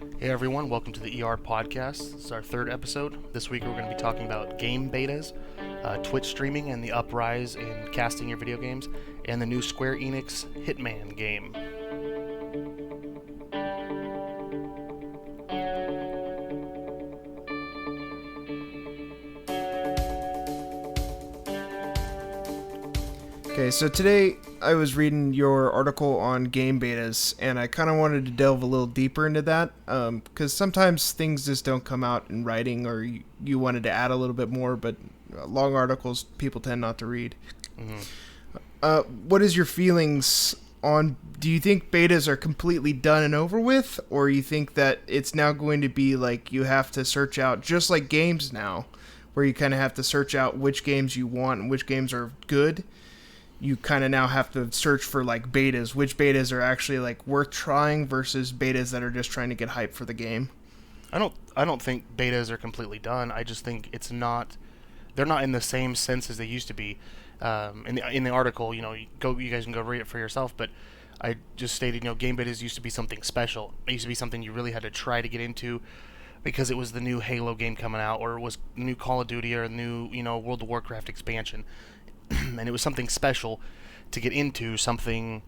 Hey everyone, welcome to the ERpodcast. This is our third episode. This week we're going to be talking about game betas, Twitch streaming and the uprise in casting your video games, and the new Square Enix Hitman game. Okay, so today I was reading your article on game betas, and I kind of wanted to delve a little deeper into that, because sometimes things just don't come out in writing, or you wanted to add a little bit more, but long articles people tend not to read. What is your feelings on, do you think betas are completely done and over with, or you think that it's now going to be like you have to search out, just like games now, where you kind of have to search out which games you want and which games are good? You kind of now have to search for like betas, which betas are actually like worth trying versus betas that are just trying to get hype for the game. I don't think betas are completely done. I just think they're not in the same sense as they used to be. In the article, you guys can go read it for yourself, but I just stated, game betas used to be something special. It used to be something you really had to try to get into because it was the new Halo game coming out, or it was new Call of Duty, or a new, World of Warcraft expansion. And it was something special to get into, something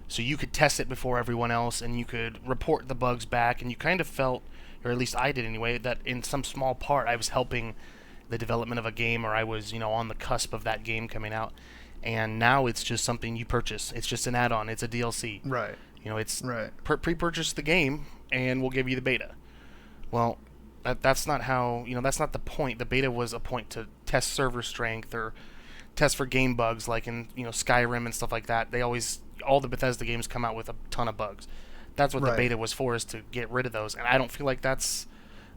so you could test it before everyone else and you could report the bugs back, and you kind of felt, or at least I did anyway, that in some small part I was helping the development of a game, or I was, on the cusp of that game coming out. And now it's just something you purchase. It's just an add-on. It's a DLC. Right. It's right. Pre-purchase the game and we'll give you the beta. Well, that's not how, that's not the point. The beta was a point to test server strength or test for game bugs, like in Skyrim and stuff like that. All the Bethesda games come out with a ton of bugs. That's what the beta was for, is to get rid of those. And I don't feel like that's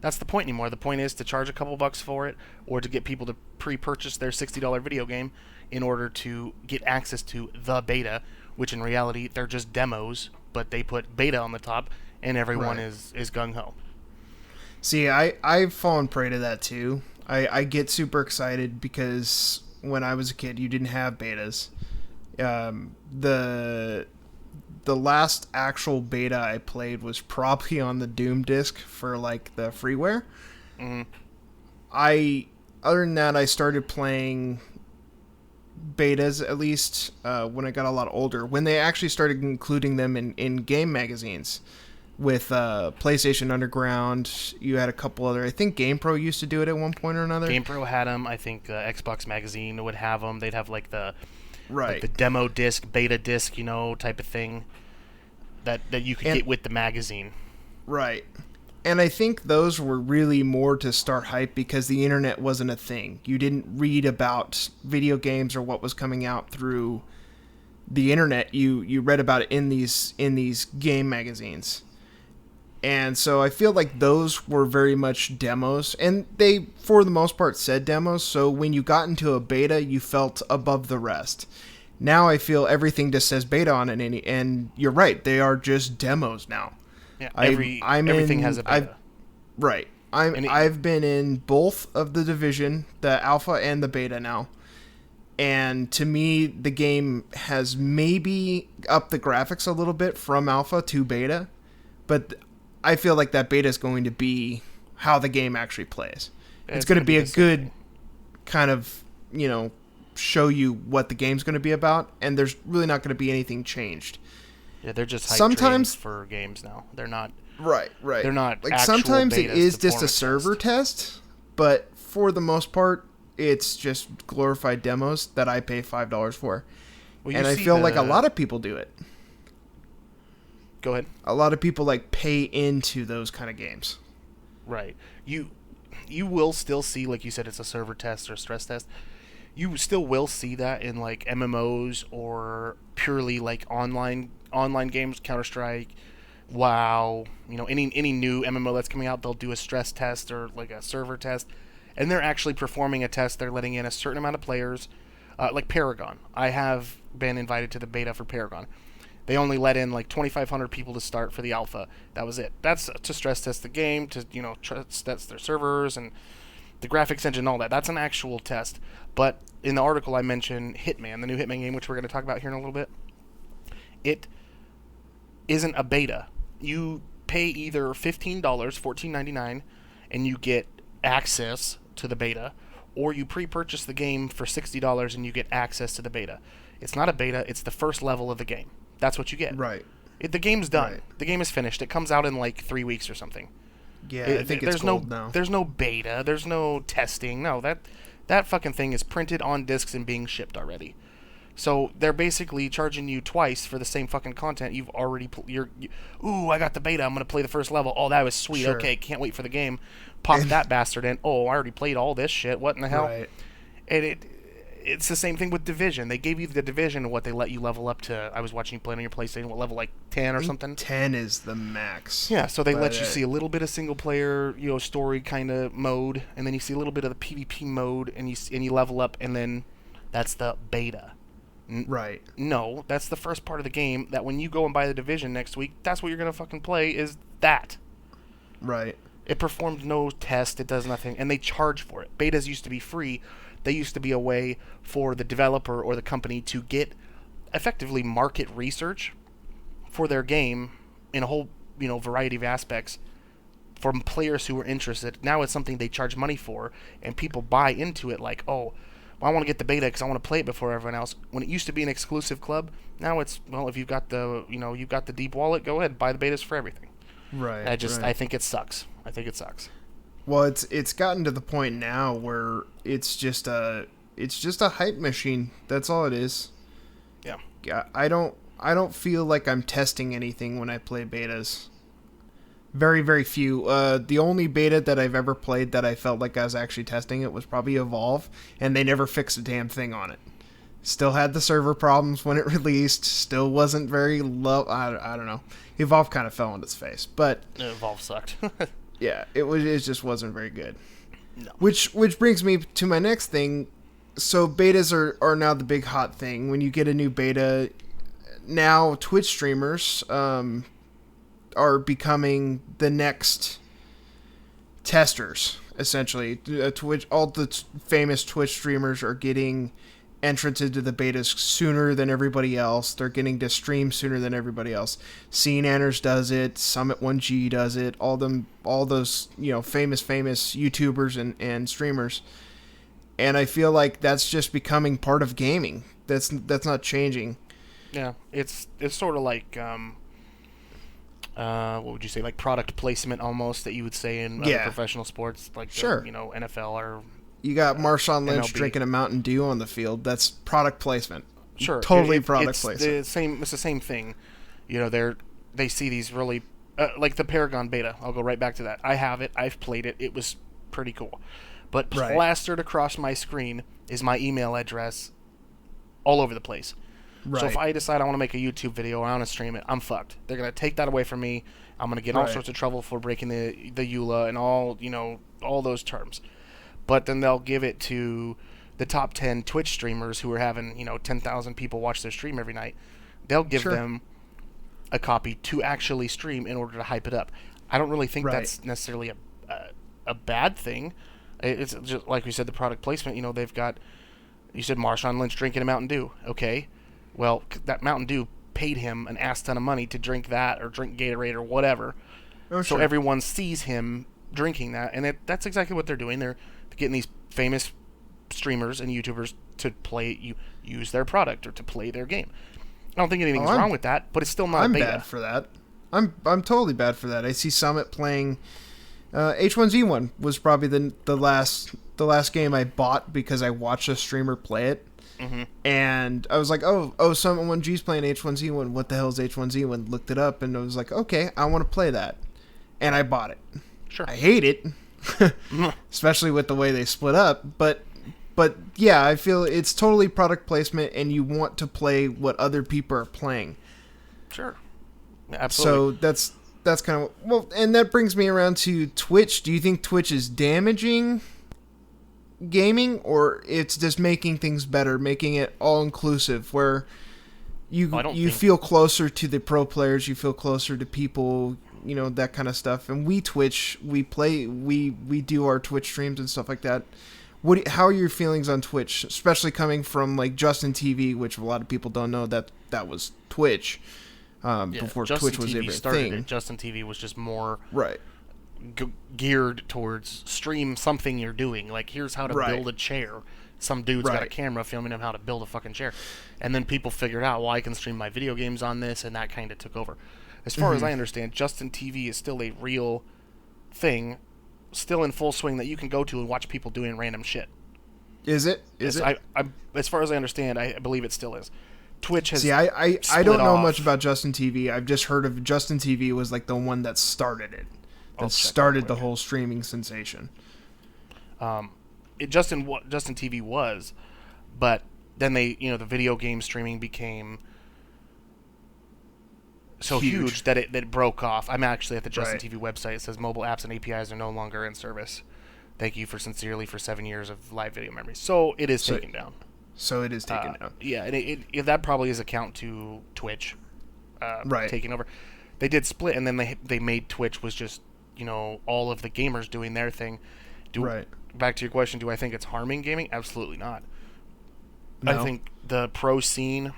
the point anymore. The point is to charge a couple bucks for it, or to get people to pre-purchase their $60 video game in order to get access to the beta, which in reality they're just demos, but they put beta on the top and everyone is gung-ho. See, I've fallen prey to that too. I get super excited because when I was a kid, you didn't have betas. The last actual beta I played was probably on the Doom disc for like the freeware. Mm-hmm. Other than that, I started playing betas at least when I got a lot older, when they actually started including them in game magazines. With PlayStation Underground, you had a couple other. I think GamePro used to do it at one point or another. GamePro had them. I think Xbox Magazine would have them. They'd have like the the demo disc, beta disc, type of thing that you could get with the magazine. Right. And I think those were really more to start hype because the internet wasn't a thing. You didn't read about video games or what was coming out through the internet. You read about it in these game magazines. And so I feel like those were very much demos, and they, for the most part, said demos, so when you got into a beta, you felt above the rest. Now I feel everything just says beta on it, and you're right, they are just demos now. Yeah, everything has a beta. I've been in both of the Division, the alpha and the beta now. And to me, the game has maybe upped the graphics a little bit from alpha to beta, but I feel like that beta is going to be how the game actually plays. It's going to be a good kind of, show you what the game's going to be about, and there's really not going to be anything changed. Yeah, they're just hype trains for games now. They're not. Right. They're not. Like sometimes it is just a server test, but for the most part, it's just glorified demos that I pay $5 for. Well, and I feel like a lot of people do it. Go ahead. A lot of people pay into those kind of games. Right. You will still see, like you said, it's a server test or a stress test. You still will see that in like MMOs or purely like online games, Counter-Strike, WoW, any new MMO that's coming out, they'll do a stress test or like a server test, and they're actually performing a test. They're letting in a certain amount of players, like Paragon. I have been invited to the beta for Paragon. They only let in like 2,500 people to start for the alpha. That was it. That's to stress test the game, to stress test their servers and the graphics engine and all that. That's an actual test. But in the article I mentioned Hitman, the new Hitman game, which we're going to talk about here in a little bit. It isn't a beta. You pay either $15, $14.99, and you get access to the beta, or you pre-purchase the game for $60 and you get access to the beta. It's not a beta, it's the first level of the game. That's what you get. Right. The game's done. Right. The game is finished. It comes out in like 3 weeks or something. Yeah, I think it's cold now. There's no beta. There's no testing. No, that fucking thing is printed on discs and being shipped already. So they're basically charging you twice for the same fucking content you've already. Ooh, I got the beta. I'm gonna play the first level. Oh, that was sweet. Sure. Okay, can't wait for the game. Pop that bastard in. Oh, I already played all this shit. What in the hell? Right. And it's the same thing with Division. They gave you the Division and what they let you level up to. I was watching you play on your PlayStation. What level, like 10 or something? 10 is the max. Yeah, so they let you see a little bit of single player, story kind of mode, and then you see a little bit of the PvP mode, and you level up, and then that's the beta. Right. No, that's the first part of the game that when you go and buy the Division next week, that's what you're going to fucking play is that. Right. It performed no test, it does nothing, and they charge for it. Betas used to be free. They used to be a way for the developer or the company to get effectively market research for their game in a whole, variety of aspects from players who were interested. Now it's something they charge money for, and people buy into it like, oh, well, I want to get the beta because I want to play it before everyone else. When it used to be an exclusive club, now it's, well, if you've got the, you've got the deep wallet, go ahead, buy the betas for everything. Right. I think it sucks. Well, it's gotten to the point now where it's just a hype machine. That's all it is. Yeah. I don't feel like I'm testing anything when I play betas. Very, very few. The only beta that I've ever played that I felt like I was actually testing it was probably Evolve, and they never fixed a damn thing on it. Still had the server problems when it released. Still wasn't very low. I don't know. Evolve kind of fell on its face, but Evolve sucked. yeah, it just wasn't very good. No. Which brings me to my next thing. So betas are now the big hot thing. When you get a new beta, now Twitch streamers are becoming the next testers. Essentially, all the famous Twitch streamers are getting entrance into the betas sooner than everybody else. They're getting to stream sooner than everybody else. CNanners does it. Summit 1G does it. All those famous YouTubers and streamers. And I feel like that's just becoming part of gaming. That's not changing. Yeah, it's sort of like what would you say, like product placement almost that you would say in other professional sports, like sure. NFL or. You got Marshawn Lynch MLB. drinking a Mountain Dew on the field. That's product placement. Sure, Totally product it's placement. It's the same thing. They see these really like the Paragon beta. I'll go right back to that. I have it. I've played it. It was pretty cool. But plastered across my screen is my email address all over the place. Right. So if I decide I want to make a YouTube video or I want to stream it, I'm fucked. They're going to take that away from me. I'm going to get all sorts of trouble for breaking the EULA and all those terms. But then they'll give it to the top 10 Twitch streamers who are having, 10,000 people watch their stream every night. They'll give them a copy to actually stream in order to hype it up. I don't really think that's necessarily a bad thing. It's just like we said, the product placement. They've got, you said Marshawn Lynch drinking a Mountain Dew. Okay, well, that Mountain Dew paid him an ass ton of money to drink that or drink Gatorade or whatever. Oh, so everyone sees him drinking that, and that's exactly what they're doing. They're getting these famous streamers and YouTubers to use their product or to play their game. I don't think anything's wrong with that, but it's still not a beta. I'm bad for that. I'm totally bad for that. I see Summit playing H1Z1 was probably the last game I bought because I watched a streamer play it. Mm-hmm. And I was like, oh, Summit 1G's playing H1Z1. What the hell is H1Z1? Looked it up, and I was like, okay, I want to play that. And I bought it. Sure. I hate it. Especially with the way they split up. But yeah, I feel it's totally product placement, and you want to play what other people are playing. Sure. Absolutely. So that's kind of... and that brings me around to Twitch. Do you think Twitch is damaging gaming, or it's just making things better, making it all-inclusive, where you feel closer to the pro players, you feel closer to people, that kind of stuff. And we Twitch, we do our Twitch streams and stuff like that. How are your feelings on Twitch, especially coming from like Justin TV, which a lot of people don't know that was Twitch. before Justin Twitch was TV ever a started thing. it. Justin TV was just more Right. geared towards stream something you're doing. Like, here's how to Right. build a chair. Some dude's got a Right. camera filming him how to build a fucking chair. And then people figured out, well, I can stream my video games on this, and that kind of took over. As far as I understand, Justin TV is still a real thing, still in full swing, that you can go to and watch people doing random shit. Is it? Is it? As far as I understand, I believe it still is. Twitch has. See, I split don't know off. much about Justin TV. I've just heard of Justin TV was like the one that started it. I'll That check started that the quick. whole streaming sensation. Justin TV was, but then the video game streaming became so huge that it broke off. I'm actually at the Justin Right. TV website. It says mobile apps and APIs are no longer in service. Thank you for 7 years of live video memories. So it is taken down. So it is taken down. Yeah, and it that probably is account to Twitch Right. taking over. They did split, and then they made Twitch was just all of the gamers doing their thing. Right. Back to your question, do I think it's harming gaming? Absolutely not. No. I think the pro scene,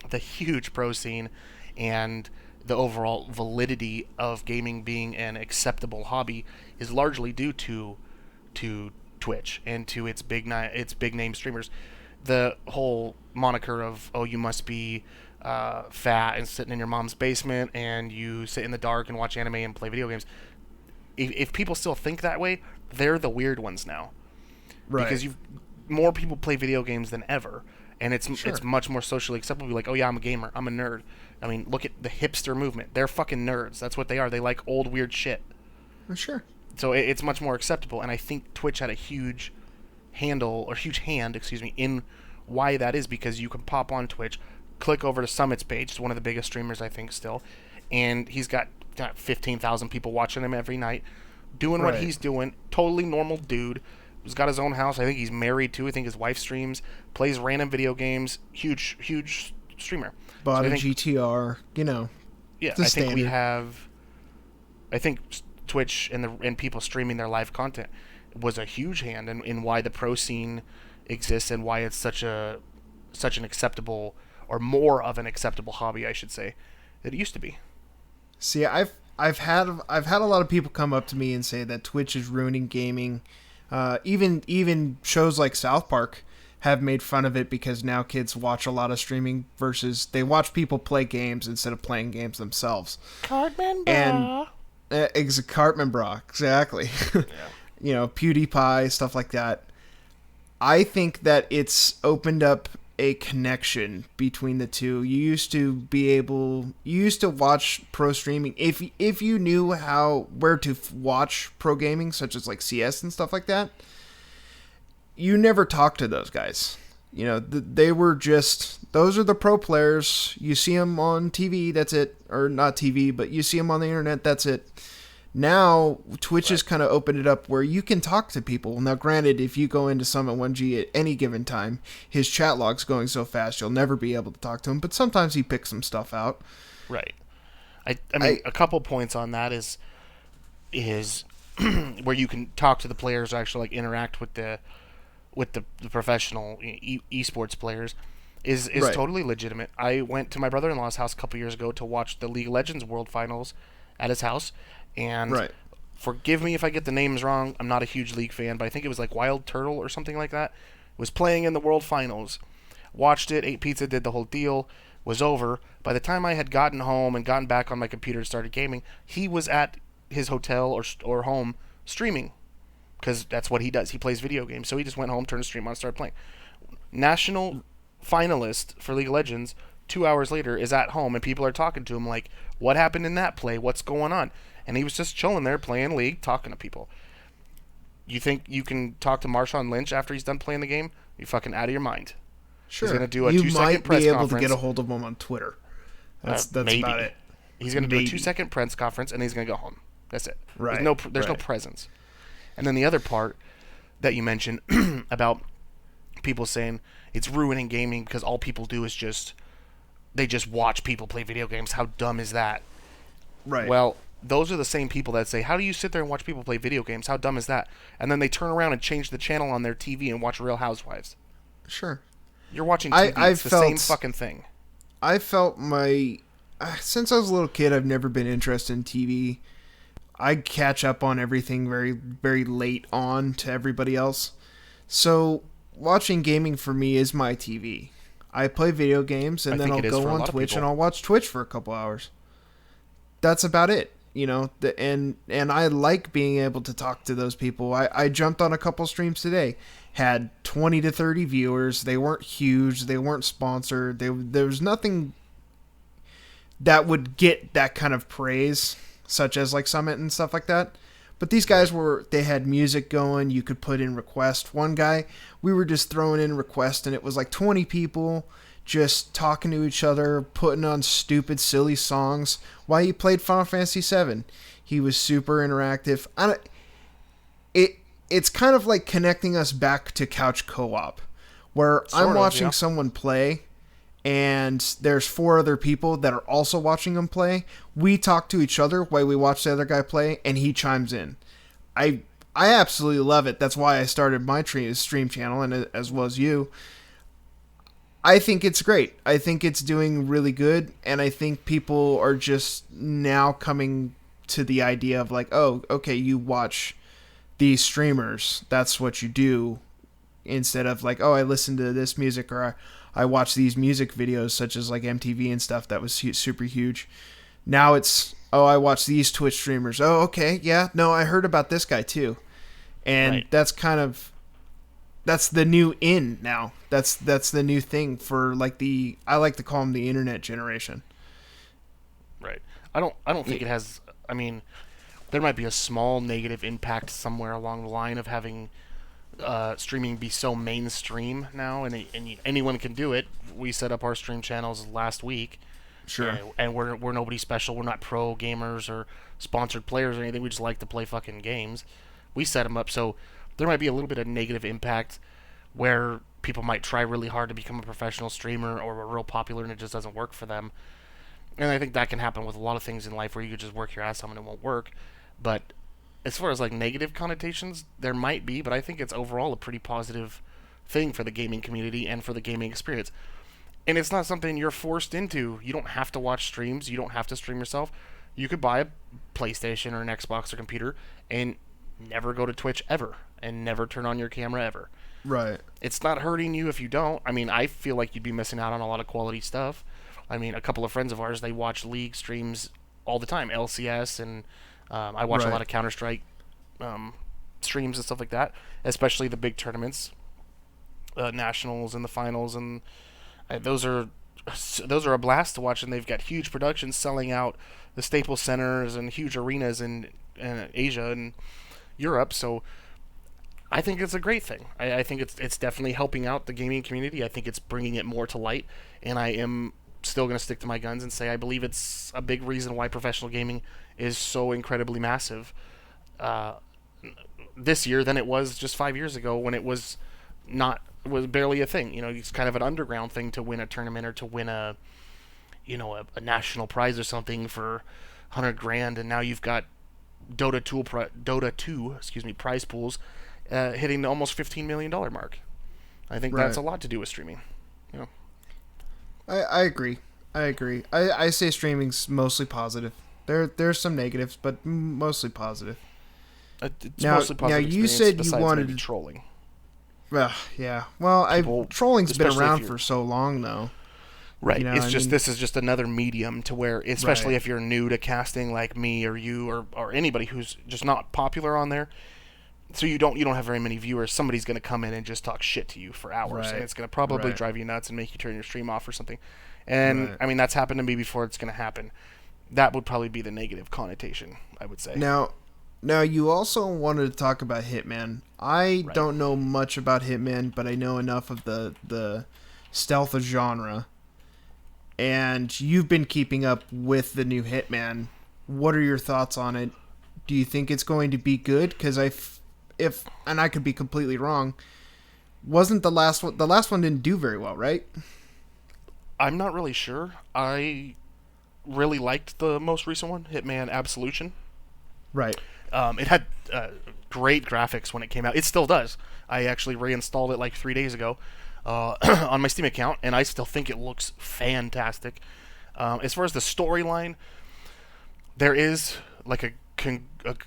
the huge pro scene, and the overall validity of gaming being an acceptable hobby is largely due to Twitch and to its big name streamers. The whole moniker of, oh, you must be fat and sitting in your mom's basement and you sit in the dark and watch anime and play video games. If people still think that way, they're the weird ones now. Right. Because more people play video games than ever, and it's Sure. it's much more socially acceptable. Like, oh yeah, I'm a gamer, I'm a nerd. I mean, look at the hipster movement. They're fucking nerds. That's what they are. They like old weird shit. Sure. So it's much more acceptable, and I think Twitch had a huge hand, in why that is, because you can pop on Twitch, click over to Summit's page, it's one of the biggest streamers I think still, and he's got 15,000 people watching him every night, doing what Right. he's doing. Totally normal dude. He's got his own house. I think he's married too. I think his wife streams, plays random video games. Huge streamer. Bought So I a think- GTR, Yeah, the I think we standard. have. I think Twitch and people streaming their live content was a huge hand in why the pro scene exists and why it's such an acceptable, or more of an acceptable hobby, I should say, than it used to be. See, I've had a lot of people come up to me and say that Twitch is ruining gaming. Even shows like South Park have made fun of it because now kids watch a lot of streaming versus they watch people play games instead of playing games themselves. Cartman And Cartman Bra, exactly. PewDiePie, stuff like that. I think that it's opened up a connection between the two. You used to watch pro streaming if you knew where to watch pro gaming, such as like CS and stuff like that. You never talked to those guys. They were just, those are the pro players. You see them on TV, that's it. Or not TV, but you see them on the internet, that's it. Now, Twitch has kind of opened it up where you can talk to people. Now, granted, if you go into Summit 1G at any given time, his chat log's going so fast you'll never be able to talk to him, but sometimes he picks some stuff out. Right. I mean, a couple points on that is where you can talk to the players, or actually like interact with the professional esports players is Right. totally legitimate. I went to my brother-in-law's house a couple years ago to watch the League of Legends World Finals at his house, and Right. forgive me if I get the names wrong. I'm not a huge League fan, but I think it was like Wild Turtle or something like that. Was playing in the World Finals. Watched it, ate pizza, did the whole deal, was over. By the time I had gotten home and gotten back on my computer and started gaming, he was at his hotel or home streaming. Because that's what he does. He plays video games. So he just went home, turned the stream on, and started playing. National finalist for League of Legends, 2 hours later, is at home, and people are talking to him like, what happened in that play? What's going on? And he was just chilling there, playing League, talking to people. You think you can talk to Marshawn Lynch after he's done playing the game? You're fucking out of your mind. Sure. He's going to do a you 2-second might press be able conference. to get a hold of him on Twitter. That's Maybe. about it. He's going to do a Maybe. 2-second press conference, and he's going to go home. That's it. Right. There's no Right. presence. And then the other part that you mentioned about people saying it's ruining gaming because all people do is they just watch people play video games. How dumb is that? Right. Well, those are the same people that say, how do you sit there and watch people play video games? How dumb is that? And then they turn around and change the channel on their TV and watch Real Housewives. Sure. You're watching TV. It's the same fucking thing. I felt my since I was a little kid, I've never been interested in TV. I catch up on everything very, very late on to everybody else. So watching gaming for me is my TV. I play video games and I then think I'll it is go for a on lot of Twitch and people. I'll watch Twitch for a couple hours. That's about it. And I like being able to talk to those people. I jumped on a couple streams today, had 20 to 30 viewers. They weren't huge, they weren't sponsored. There was nothing that would get that kind of praise, such as like Summit and stuff like that. But these guys they had music going. You could put in requests. One guy, we were just throwing in requests, and it was like 20 people just talking to each other, putting on stupid, silly songs while he played Final Fantasy VII. He was super interactive. It's kind of like connecting us back to couch co-op, where I'm watching someone play, and there's 4 other people that are also watching him play. We talk to each other while we watch the other guy play, and he chimes in. I absolutely love it. That's why I started my stream channel, and as well as you. I think it's great. I think it's doing really good, and I think people are just now coming to the idea of like, oh, okay, you watch these streamers. That's what you do, instead of like, oh, I listen to this music, or I watch these music videos such as like MTV and stuff that was super huge. Now it's, oh, I watch these Twitch streamers. Oh, okay, yeah, no, I heard about this guy too. And that's kind of, that's the new in now. That's the new thing for like I like to call them the internet generation. Right. I don't think it has. I mean, there might be a small negative impact somewhere along the line of having streaming be so mainstream now, and anyone can do it. We set up our stream channels last week. Sure. And we're nobody special. We're not pro gamers or sponsored players or anything. We just like to play fucking games. We set them up, so there might be a little bit of negative impact where people might try really hard to become a professional streamer or are real popular and it just doesn't work for them. And I think that can happen with a lot of things in life where you could just work your ass off and it won't work. But as far as like negative connotations, there might be, but I think it's overall a pretty positive thing for the gaming community and for the gaming experience. And it's not something you're forced into. You don't have to watch streams. You don't have to stream yourself. You could buy a PlayStation or an Xbox or computer and never go to Twitch ever and never turn on your camera ever. Right. It's not hurting you if you don't. I mean, I feel like you'd be missing out on a lot of quality stuff. I mean, a couple of friends of ours, they watch League streams all the time, LCS, and I watch a lot of Counter-Strike streams and stuff like that, especially the big tournaments, nationals and the finals, and those are a blast to watch, and they've got huge productions selling out the Staples Centers and huge arenas in Asia and Europe, so I think it's a great thing. I think it's definitely helping out the gaming community. I think it's bringing it more to light, and I am still going to stick to my guns and say I believe it's a big reason why professional gaming is so incredibly massive this year than it was just 5 years ago when it was barely a thing. You know, it's kind of an underground thing to win a tournament or to win a national prize or something for 100 grand, and now you've got Dota 2 prize pools hitting the almost $15 million mark. I think that's a lot to do with streaming. You know, I agree. I say streaming's mostly positive. There's some negatives, but mostly positive. It's mostly positive. Now you said you wanted maybe trolling. Yeah. Well, trolling's been around for so long, though. Right. This is just another medium to where, especially if you're new to casting like me or you or anybody who's just not popular on there, so you don't have very many viewers. Somebody's going to come in and just talk shit to you for hours, and it's going to probably drive you nuts and make you turn your stream off or something. And I mean, that's happened to me before. It's going to happen. That would probably be the negative connotation, I would say. Now you also wanted to talk about Hitman. I don't know much about Hitman, but I know enough of the stealth genre. And you've been keeping up with the new Hitman. What are your thoughts on it? Do you think it's going to be good? Because and I could be completely wrong, wasn't the last one didn't do very well, right? I'm not really sure. I really liked the most recent one, Hitman Absolution. Right. It had great graphics when it came out. It still does. I actually reinstalled it like 3 days ago on my Steam account, and I still think it looks fantastic. As far as the storyline, there is like a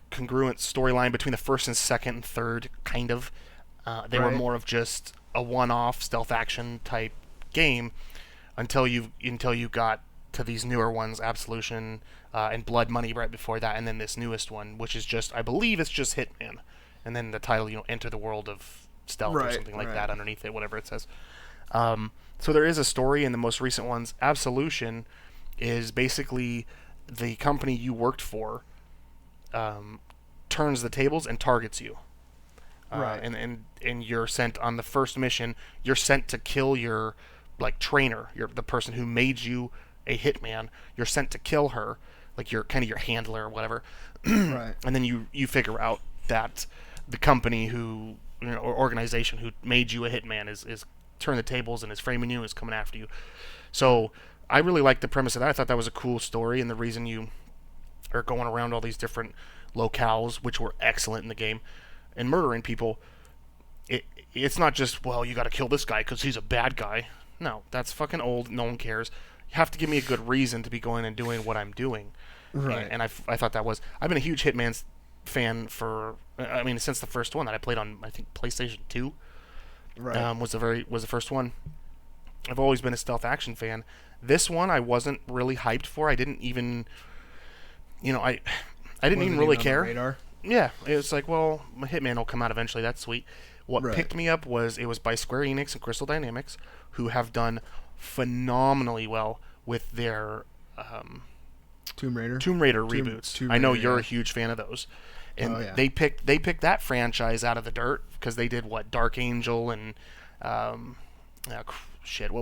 congruent storyline between the first and second and third, kind of. They were more of just a one-off stealth action type game until you got to these newer ones, Absolution and Blood Money right before that, and then this newest one, which is just, I believe it's just Hitman, and then the title, Enter the World of Stealth or something like that underneath it, whatever it says. So there is a story in the most recent ones. Absolution is basically the company you worked for turns the tables and targets you. And you're sent on the first mission. You're sent to kill your trainer, the person who made you a hitman. You're sent to kill her, like your handler or whatever. Right. And then you figure out that the company who or organization who made you a hitman is turning the tables and is framing you, is coming after you. So I really liked the premise of that. I thought that was a cool story, and the reason you are going around all these different locales, which were excellent in the game, and murdering people, it's not just, well, you got to kill this guy because he's a bad guy. No, that's fucking old. No one cares. You have to give me a good reason to be going and doing what I'm doing. Right. And I thought that was... I've been a huge Hitman fan since the first one that I played on, I think, PlayStation 2. Right. Was the first one. I've always been a stealth action fan. This one I wasn't really hyped for. I didn't even... I didn't even really care. On the radar? Yeah, it was like, well, Hitman will come out eventually. That's sweet. What picked me up was it was by Square Enix and Crystal Dynamics, who have done phenomenally well with their Tomb Raider reboots. Tomb I know Raider, you're a huge fan of those, and Oh, yeah. they picked that franchise out of the dirt because they did Dark Angel and what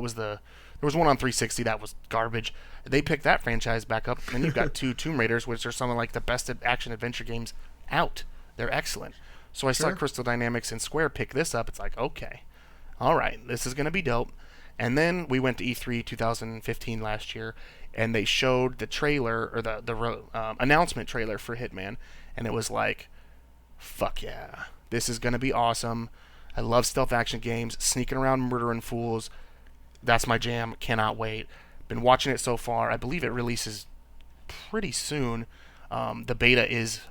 was there was one on 360 that was garbage. They picked that franchise back up, and you've got two Tomb Raiders, which are some of the best action adventure games out. They're excellent. So I saw Crystal Dynamics and Square pick this up. It's like, okay, all right, this is gonna be dope. And then we went to E3 2015 last year, and they showed the trailer or the announcement trailer for Hitman, and it was like, fuck yeah, this is gonna be awesome. I love stealth action games, sneaking around murdering fools. That's my jam. Cannot wait. Been watching it so far. I believe it releases pretty soon. The beta is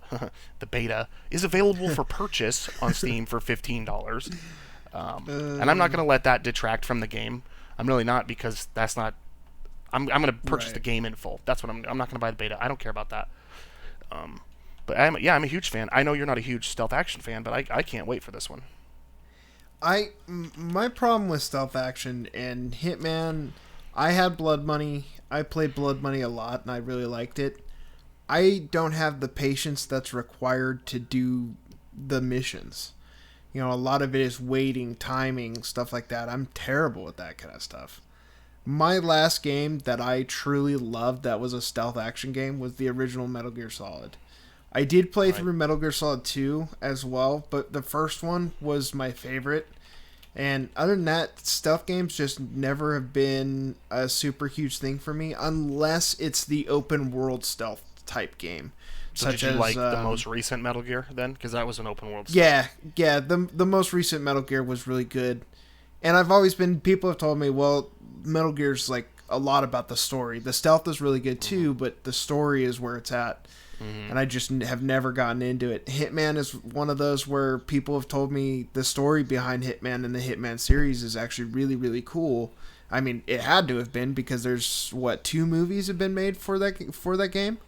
available for purchase on Steam for $15. And I'm not going to let that detract from the game. I'm really not, because that's not. I'm going to purchase the game in full. That's what I'm not going to buy the beta. I don't care about that. But I'm a huge fan. I know you're not a huge stealth action fan, but I can't wait for this one. My problem with stealth action and Hitman, I had Blood Money. I played Blood Money a lot, and I really liked it. I don't have the patience that's required to do the missions. A lot of it is waiting, timing, stuff like that. I'm terrible at that kind of stuff. My last game that I truly loved that was a stealth action game was the original Metal Gear Solid. I did play through Metal Gear Solid 2 as well, but the first one was my favorite. And other than that, stealth games just never have been a super huge thing for me, unless it's the open world stealth type game. So did you like the most recent Metal Gear then? Because that was an open world stuff. Yeah. The most recent Metal Gear was really good. And I've always been... People have told me, well, Metal Gear's a lot about the story. The stealth is really good too, but the story is where it's at. Mm-hmm. And I just have never gotten into it. Hitman is one of those where people have told me the story behind Hitman and the Hitman series is actually really, really cool. I mean, it had to have been, because there's, 2 movies have been made for that game?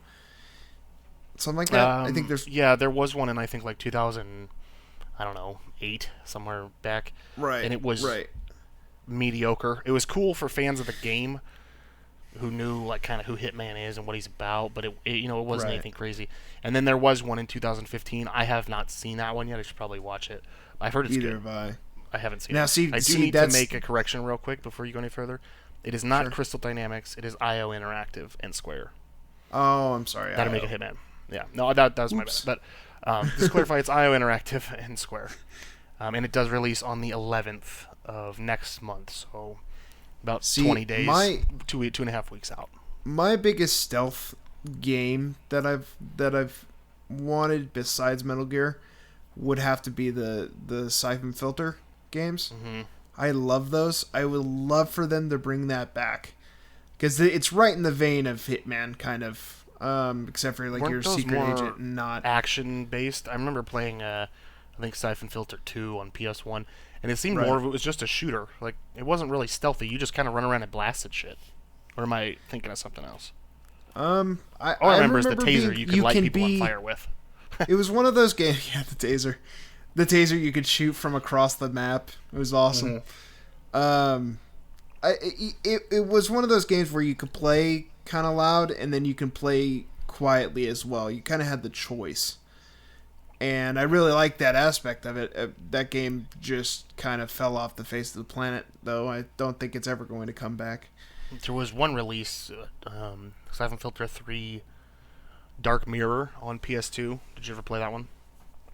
Something like that. I think there's... Yeah, there was one in, I think, 2008, somewhere back. Right. And it was mediocre. It was cool for fans of the game who knew, kind of who Hitman is and what he's about, but it wasn't anything crazy. And then there was one in 2015. I have not seen that one yet. I should probably watch it. I've heard it's good. Either have I. I haven't seen now, it. I do need to make a correction real quick before you go any further. It is not Crystal Dynamics. It is IO Interactive and Square. Oh, I'm sorry. That'll make it Hitman. Yeah, no, that was my bad. But just clarify, it's IO Interactive and Square, and it does release on the 11th of next month, so about 20 days, 2.5 weeks out. My biggest stealth game that I've wanted besides Metal Gear would have to be the Siphon Filter games. Mm-hmm. I love those. I would love for them to bring that back. because it's right in the vein of Hitman, kind of. Except for like Weren't you're a those secret more agent, and not action based? I remember playing, I think Siphon Filter 2 on PS1, and it seemed Right. more of it was just a shooter. Like it wasn't really stealthy. You just kind of run around and blasted shit. Or am I thinking of something else? All I remember is the taser you could light people on fire with. It was one of those games. Yeah, the taser you could shoot from across the map. It was awesome. Mm-hmm. It was one of those games where you could play kind of loud and then you can play quietly as well. You kind of had the choice, and I really liked that aspect of it. That game just kind of fell off the face of the planet, though. I don't think it's ever going to come back. There was one release, Siphon Filter 3 Dark Mirror on PS2. Did you ever play that one?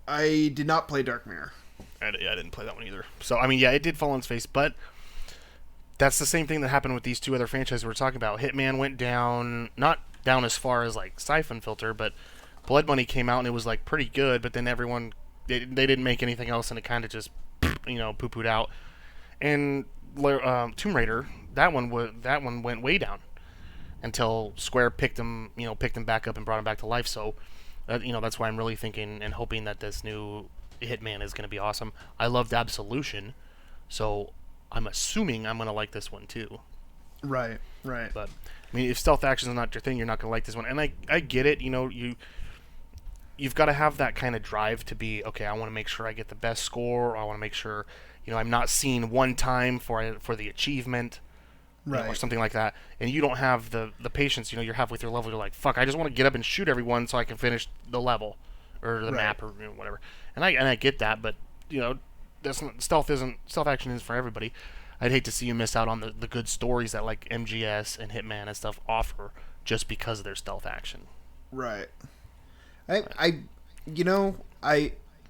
I did not play Dark Mirror. I didn't play that one either. So, I mean, yeah, it did fall on its face, but that's the same thing that happened with these two other franchises we were talking about. Hitman went down, not down as far as, like, Siphon Filter, but Blood Money came out and it was, like, pretty good, but then they didn't make anything else and it kind of just, poo-pooed out. And Tomb Raider, that one went way down until Square picked them back up and brought them back to life. So, that's why I'm really thinking and hoping that this new Hitman is going to be awesome. I loved Absolution, so I'm assuming I'm going to like this one too. Right. But I mean, if stealth action is not your thing, you're not going to like this one. And I get it. You've got to have that kind of drive to be okay. I want to make sure I get the best score. I want to make sure I'm not seen one time for the achievement. Right. Or something like that, and you don't have the patience you're have with your level. You're like, fuck, I just want to get up and shoot everyone so I can finish the level or the map or whatever. And I get that, but stealth action is for everybody. I'd hate to see you miss out on the good stories that like MGS and Hitman and stuff offer just because of their stealth action. Right. I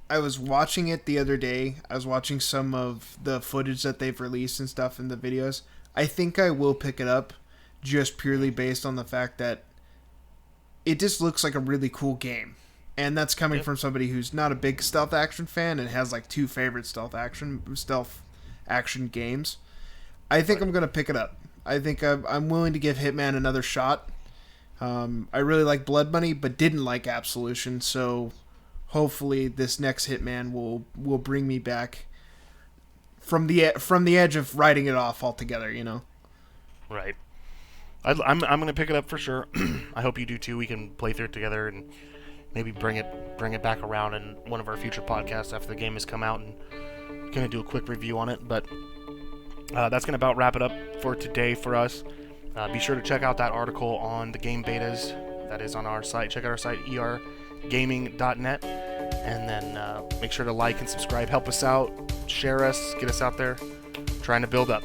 was watching it the other day. I was watching some of the footage that they've released and stuff in the videos. I think I will pick it up just purely based on the fact that it just looks like a really cool game. And that's coming from somebody who's not a big stealth action fan and has like two favorite stealth action games. I think I'm going to pick it up. I think I'm willing to give Hitman another shot. I really like Blood Money but didn't like Absolution, so hopefully this next Hitman will bring me back from the edge of writing it off altogether, Right. I'm gonna pick it up for sure. I hope you do too. We can play through it together and maybe bring it back around in one of our future podcasts after the game has come out and gonna do a quick review on it. But that's gonna about wrap it up for today for us. Be sure to check out that article on the game betas that is on our site. Check out our site ergaming.net. And then make sure to like and subscribe. Help us out. Share us. Get us out there. Trying to build up.